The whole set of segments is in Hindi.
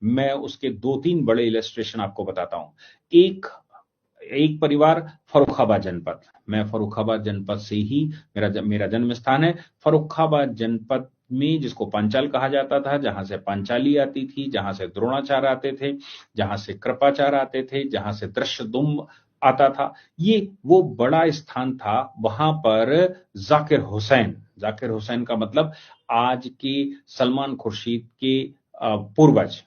मैं उसके 2-3 बड़े इलस्ट्रेशन आपको बताता हूं। एक परिवार फर्रुखाबाद जनपद, मैं फर्रुखाबाद जनपद से ही मेरा जन्म स्थान है। फर्रुखाबाद जनपद में जिसको पांचाल कहा जाता था, जहां से पांचाली आती थी, जहां से द्रोणाचार्य आते थे, जहां से कृपाचार्य आते थे, जहां से दृश्यदुम्न आता था, ये वो बड़ा स्थान था। वहां पर जाकिर हुसैन का मतलब आज के सलमान खुर्शीद के पूर्वज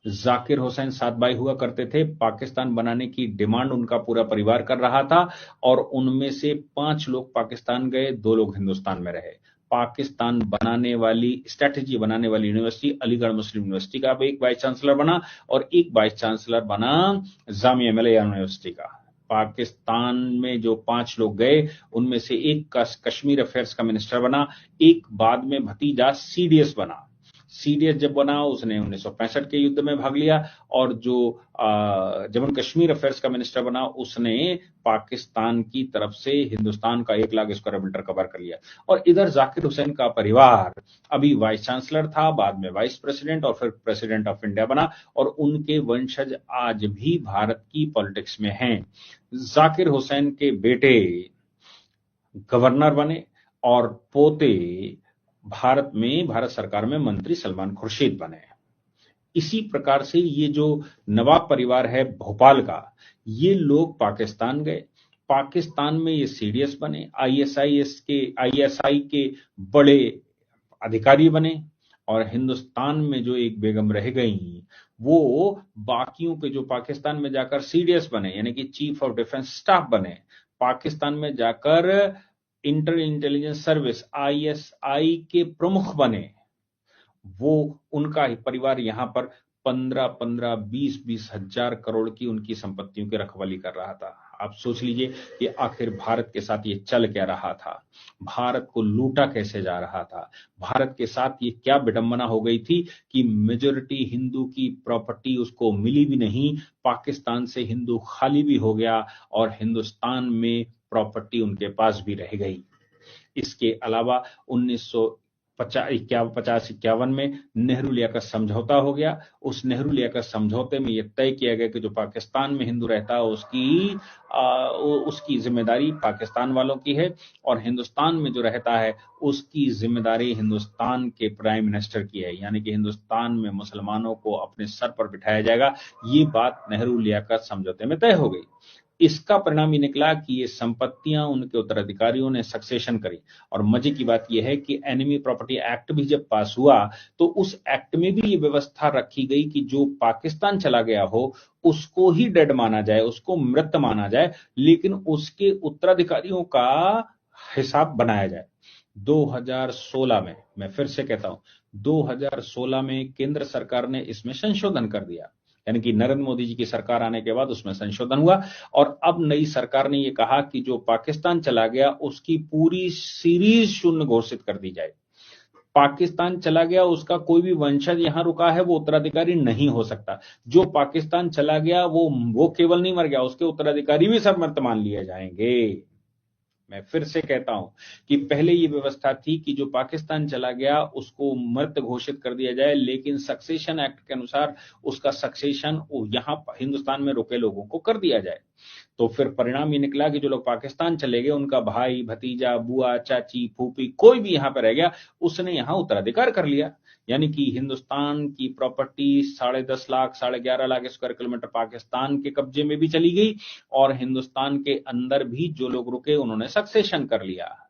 जाकिर हुसैन सात भाई हुआ करते थे। पाकिस्तान बनाने की डिमांड उनका पूरा परिवार कर रहा था और उनमें से 5 लोग पाकिस्तान गए, 2 लोग हिंदुस्तान में रहे। पाकिस्तान बनाने वाली स्ट्रैटेजी बनाने वाली यूनिवर्सिटी अलीगढ़ मुस्लिम यूनिवर्सिटी का अब एक वाइस चांसलर बना और एक वाइस चांसलर बना जामिया मिलिया यूनिवर्सिटी का। पाकिस्तान में जो 5 लोग गए उनमें से एक का कश्मीर अफेयर्स का मिनिस्टर बना, एक बाद में भतीजा सीडीएस बना। सीडीएस जब बना उसने 1965 के युद्ध में भाग लिया और जो जम्मू कश्मीर अफेयर्स का मिनिस्टर बना उसने पाकिस्तान की तरफ से हिंदुस्तान का 1 लाख स्क्वायर मीटर कवर कर लिया। और इधर जाकिर हुसैन का परिवार अभी वाइस चांसलर था, बाद में वाइस प्रेसिडेंट और फिर प्रेसिडेंट ऑफ इंडिया बना और उनके वंशज आज भी भारत की पॉलिटिक्स में हैं। जाकिर हुसैन के बेटे गवर्नर बने और पोते भारत सरकार में मंत्री सलमान खुर्शीद बने। इसी प्रकार से ये जो नवाब परिवार है भोपाल का, ये लोग पाकिस्तान गए। पाकिस्तान में ये सीडीएस बने, आईएसआई के बड़े अधिकारी बने और हिंदुस्तान में जो एक बेगम रह गई वो बाकियों के जो पाकिस्तान में जाकर सीडीएस बने यानी कि चीफ ऑफ डिफेंस स्टाफ बने, पाकिस्तान में जाकर इंटर इंटेलिजेंस सर्विस आईएसआई के प्रमुख बने, वो उनका परिवार यहां पर 15-15, 20-20 हजार करोड़ की उनकी संपत्तियों की रखवाली कर रहा था। आप सोच लीजिए कि आखिर भारत के साथ ये चल क्या रहा था, भारत को लूटा कैसे जा रहा था, भारत के साथ ये क्या विडंबना हो गई थी कि मेजॉरिटी हिंदू की प्रॉपर्टी उसको मिली भी नहीं, पाकिस्तान से हिंदू खाली भी हो गया और हिंदुस्तान में प्रॉपर्टी उनके पास भी रह गई। इसके अलावा 1950-51 में नेहरू लियाकत समझौता हो गया। उस नेहरू लियाकत समझौते में यह तय किया गया कि जो पाकिस्तान में हिंदू रहता है उसकी जिम्मेदारी पाकिस्तान वालों की है और हिंदुस्तान में जो रहता है उसकी जिम्मेदारी हिंदुस्तान के प्राइम मिनिस्टर की है, यानी कि हिंदुस्तान में मुसलमानों को अपने सर पर बिठाया जाएगा। ये बात नेहरू लियाकत समझौते में तय हो गई। इसका परिणाम ये निकला कि ये संपत्तियां उनके उत्तराधिकारियों ने सक्सेशन करी और मजे की बात यह है कि एनिमी प्रॉपर्टी एक्ट भी जब पास हुआ तो उस एक्ट में भी ये व्यवस्था रखी गई कि जो पाकिस्तान चला गया हो उसको ही डेड माना जाए, उसको मृत माना जाए, लेकिन उसके उत्तराधिकारियों का हिसाब बनाया जाए। 2016 में, मैं फिर से कहता हूं, 2016 में केंद्र सरकार ने इसमें संशोधन कर दिया, यानी कि नरेंद्र मोदी जी की सरकार आने के बाद उसमें संशोधन हुआ और अब नई सरकार ने यह कहा कि जो पाकिस्तान चला गया उसकी पूरी सीरीज शून्य घोषित कर दी जाए। पाकिस्तान चला गया उसका कोई भी वंशज यहां रुका है वो उत्तराधिकारी नहीं हो सकता। जो पाकिस्तान चला गया वो केवल नहीं मर गया, उसके उत्तराधिकारी भी सब मृत मान लिए जाएंगे। मैं फिर से कहता हूं कि पहले ये व्यवस्था थी कि जो पाकिस्तान चला गया उसको मृत घोषित कर दिया जाए, लेकिन सक्सेशन एक्ट के अनुसार उसका सक्सेशन यहां हिंदुस्तान में रुके लोगों को कर दिया जाए। तो फिर परिणाम ये निकला कि जो लोग पाकिस्तान चले गए उनका भाई, भतीजा, बुआ, चाची, फूफी कोई भी यहां पर रह गया, उसने यहां उत्तराधिकार कर लिया। यानी कि हिंदुस्तान की property 10.5 lakh, 11.5 lakh square kilometre Pakistan के कब्जे में भी चली गई और हिंदुस्तान के अंदर भी जो लोग रुके उन्होंने सक्सेशन कर लिया।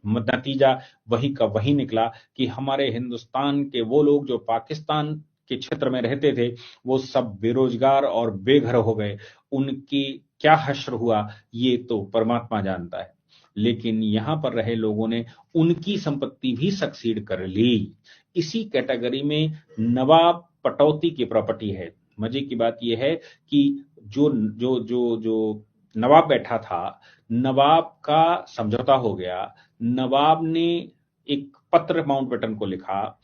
नतीजा वही का वही निकला कि हमारे हिंदुस्तान के वो लोग जो पाकिस्तान के क्षेत्र में रहते थे वो सब बेरोजगार और बेघर हो गए। उनकी क्या हश्र हुआ ये तो परमात्मा जानता है, लेकिन यहां पर रहे लोगों ने उनकी संपत्ति भी सक्सीड कर ली। इसी कैटेगरी में नवाब पटौती की प्रॉपर्टी है। मजे की बात यह है कि जो जो जो जो नवाब बैठा था, नवाब का समझौता हो गया, नवाब ने एक पत्र माउंटबेटन को लिखा,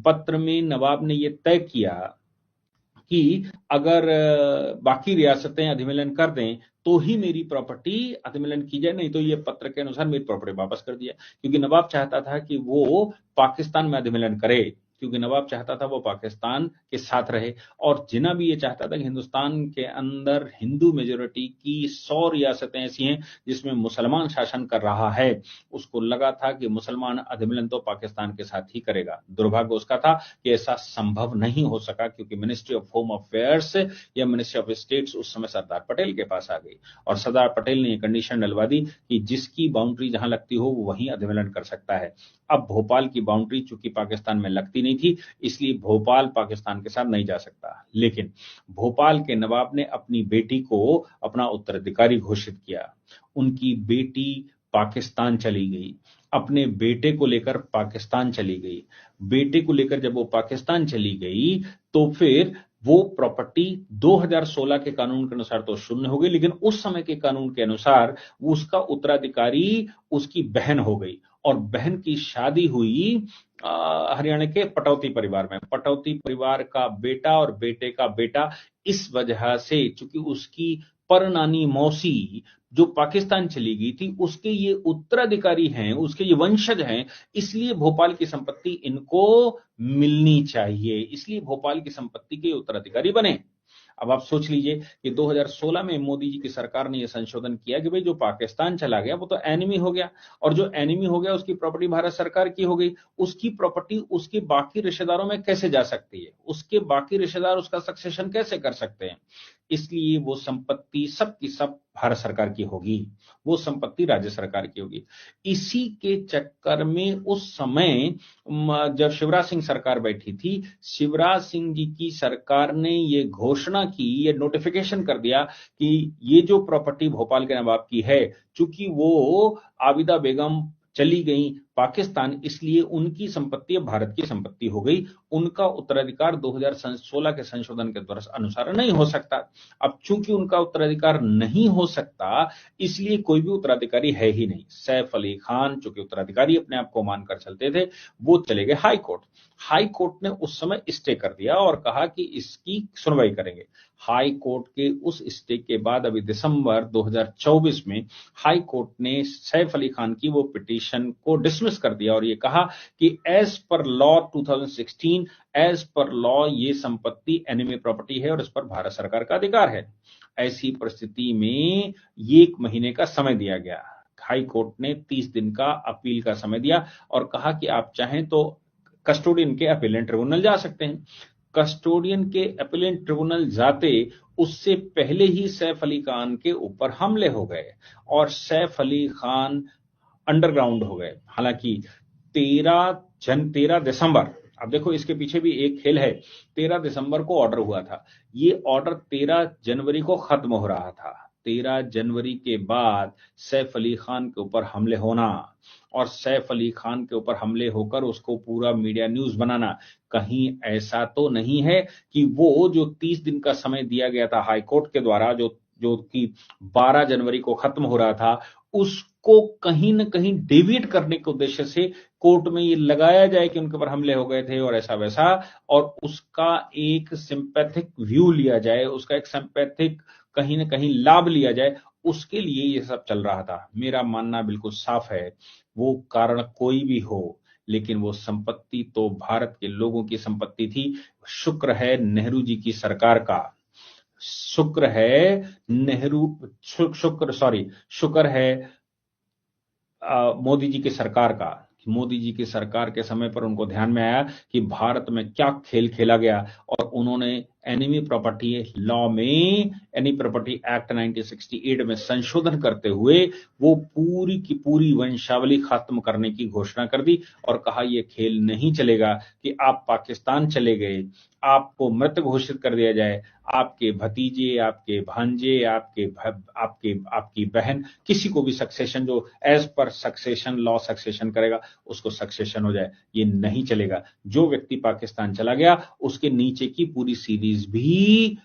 पत्र में नवाब ने यह तय किया कि अगर बाकी रियासतें अधिमेलन कर दें तो ही मेरी प्रॉपर्टी अधिमेलन की जाए, नहीं तो ये पत्र के अनुसार मेरी प्रॉपर्टी वापस कर दिया। क्योंकि नवाब चाहता था कि वो पाकिस्तान में अधिमेलन करे क्योंकि नवाब चाहता था वो पाकिस्तान के साथ रहे, और जिन्ना भी ये चाहता था कि हिंदुस्तान के अंदर हिंदू मेजोरिटी की 100 रियासतें ऐसी हैं जिसमें मुसलमान शासन कर रहा है। उसको लगा था कि मुसलमान अधिमलन तो पाकिस्तान के साथ ही करेगा। दुर्भाग्य उसका था कि ऐसा संभव नहीं हो सका, क्योंकि मिनिस्ट्री ऑफ होम अफेयर्स या मिनिस्ट्री ऑफ स्टेट्स उस समय सरदार पटेल के पास आ गई, और सरदार पटेल ने कंडीशन डलवा दी कि जिसकी बाउंड्री जहां लगती हो वो वहीं अधिमलन कर सकता है। अब भोपाल की बाउंड्री चूंकि पाकिस्तान में लगती नहीं थी, इसलिए भोपाल पाकिस्तान के साथ नहीं जा सकता। लेकिन भोपाल के नवाब ने अपनी बेटी को अपना उत्तराधिकारी घोषित किया। उनकी बेटी पाकिस्तान चली गई, अपने बेटे को लेकर पाकिस्तान चली गई। बेटे को लेकर जब वो पाकिस्तान चली गई तो फिर वो प्रॉपर्टी 2016 के कानून के अनुसार तो शून्य हो गई, लेकिन उस समय के कानून के अनुसार उसका उत्तराधिकारी उसकी बहन हो गई, और बहन की शादी हुई हरियाणा के पटौती परिवार में। पटौती परिवार का बेटा और बेटे का बेटा, इस वजह से चूंकि उसकी परनानी मौसी जो पाकिस्तान चली गई थी उसके ये उत्तराधिकारी हैं, उसके ये वंशज हैं, इसलिए भोपाल की संपत्ति इनको मिलनी चाहिए, इसलिए भोपाल की संपत्ति के उत्तराधिकारी बने। अब आप सोच लीजिए कि 2016 में मोदी जी की सरकार ने यह संशोधन किया कि भाई जो पाकिस्तान चला गया वो तो एनिमी हो गया, और जो एनिमी हो गया उसकी प्रॉपर्टी भारत सरकार की हो गई, उसकी प्रॉपर्टी उसके बाकी रिश्तेदारों में कैसे जा सकती है, उसके बाकी रिश्तेदार उसका सक्सेशन कैसे कर सकते हैं। इसलिए वो संपत्ति सब की सब भारत सरकार की होगी, वो संपत्ति राज्य सरकार की होगी। इसी के चक्कर में उस समय जब शिवराज सिंह सरकार बैठी थी, शिवराज सिंह जी की सरकार ने ये घोषणा की, ये नोटिफिकेशन कर दिया कि ये जो प्रॉपर्टी भोपाल के नवाब की है, चूंकि वो आबिदा बेगम चली गई पाकिस्तान, इसलिए उनकी संपत्ति अब भारत की संपत्ति हो गई। उनका उत्तराधिकार 2016 के संशोधन के अनुसार नहीं हो सकता। अब चूंकि उनका उत्तराधिकार नहीं हो सकता, इसलिए कोई भी उत्तराधिकारी है ही नहीं। सैफ अली खान चूंकि उत्तराधिकारी अपने आप को मानकर चलते थे, वो चले गए हाई कोर्ट। हाई कोर्ट ने उस समय स्टे कर दिया और कहा कि इसकी सुनवाई करेंगे। हाई कोर्ट के उस स्टे के बाद अभी दिसंबर 2024 में हाई कोर्ट ने सैफ अली खान की वो पिटीशन को डिसमिस कर दिया और ये कहा कि as per law 2016, as per law ये संपत्ति एनिमी प्रॉपर्टी है और इस पर भारत सरकार का अधिकार है। ऐसी परिस्थिति में 1 महीने का समय दिया गया। हाई कोर्ट ने 30 दिन का अपील का समय दिया और कहा कि आप चाहें तो कस्टोडियन के अपीलेंट ट्रिब्यूनल जा सकते हैं। कस्टोडियन के अपीलेंट ट्रिब्यूनल जाते उससे पहले ही सैफ अली खान के ऊपर हमले हो गए और सैफ अली खान अंडरग्राउंड हो गए। हालांकि 13 दिसंबर, अब देखो इसके पीछे भी एक खेल है, 13 दिसंबर को ऑर्डर हुआ था, ये ऑर्डर 13 जनवरी को खत्म हो रहा था। 13 जनवरी के बाद सैफ अली खान के ऊपर हमले होना और सैफ अली खान के ऊपर हमले होकर उसको पूरा मीडिया न्यूज बनाना, कहीं ऐसा तो नहीं है कि वो जो 30 दिन का समय दिया गया था हाई कोर्ट के द्वारा, जो कि 12 जनवरी को खत्म हो रहा था, उसको कहीं न कहीं डेविएट करने के उद्देश्य से कोर्ट में ये लगाया जाए कि उनके ऊपर हमले हो गए थे और ऐसा वैसा, और उसका एक सिंपैथिक व्यू लिया जाए, उसका एक सिंपैथिक कहीं न कहीं लाभ लिया जाए, उसके लिए ये सब चल रहा था। मेरा मानना बिल्कुल साफ है, वो कारण कोई भी हो, लेकिन वो संपत्ति तो भारत के लोगों की संपत्ति थी। शुक्र है नेहरू जी की सरकार का, शुक्र है शुक्र है मोदी जी की सरकार का। मोदी जी की सरकार के समय पर उनको ध्यान में आया कि भारत में क्या खेल खेला गया और उन्होंने एनिमी प्रॉपर्टी लॉ में, एनिमी प्रॉपर्टी एक्ट 1968 में संशोधन करते हुए वो पूरी की पूरी वंशावली खत्म करने की घोषणा कर दी और कहा यह खेल नहीं चलेगा कि आप पाकिस्तान चले गए, आपको मृत घोषित कर दिया जाए, आपके भतीजे, आपके भांजे, आपकी बहन, किसी को भी सक्सेशन, जो as per succession law succession करेगा उसको सक्सेशन हो जाए, ये नहीं चलेगा। जो व्यक्ति पाकिस्तान चला गया उसके नीचे की पूरी सीरीज भी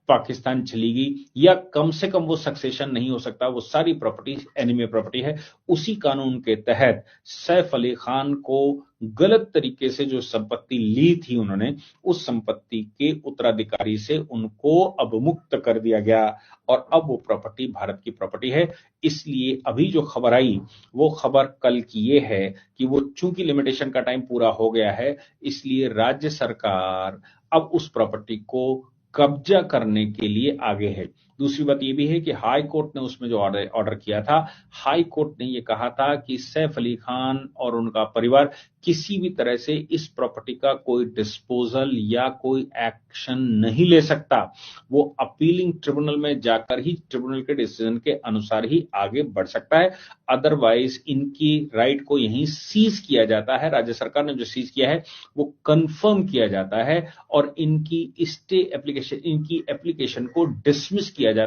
पाकिस्तान चली गई, या कम से कम वो सक्सेशन नहीं हो सकता, वो सारी प्रॉपर्टी एनिमी प्रॉपर्टी है। उसी कानून के तहत सैफ अली खान को गलत तरीके से जो संपत्ति ली थी उन्होंने, उस संपत्ति के उत्तराधिकारी से उनको अब मुक्त कर दिया गया और अब वो प्रॉपर्टी भारत की प्रॉपर्टी है। इसलिए अभी जो खबर आई वो खबर कल की ये है कि वो चूंकि लिमिटेशन का टाइम पूरा हो गया है, इसलिए राज्य सरकार अब उस प्रॉपर्टी को कब्जा करने के लिए आगे है। दूसरी बात यह भी है कि हाई कोर्ट ने उसमें जो ऑर्डर किया था, हाई कोर्ट ने यह कहा था कि सैफ अली खान और उनका परिवार किसी भी तरह से इस प्रॉपर्टी का कोई डिस्पोजल या कोई एक्शन नहीं ले सकता। वो अपीलिंग ट्रिब्यूनल में जाकर ही ट्रिब्यूनल के डिसीजन के अनुसार ही आगे बढ़ सकता है, अदरवाइज इनकी राइट को यहीं सीज किया जाता है। राज्य सरकार ने जो सीज किया है वो कंफर्म किया जाता है और इनकी स्टे एप्लीकेशन, इनकी एप्लीकेशन को डिसमिस किया जाता है।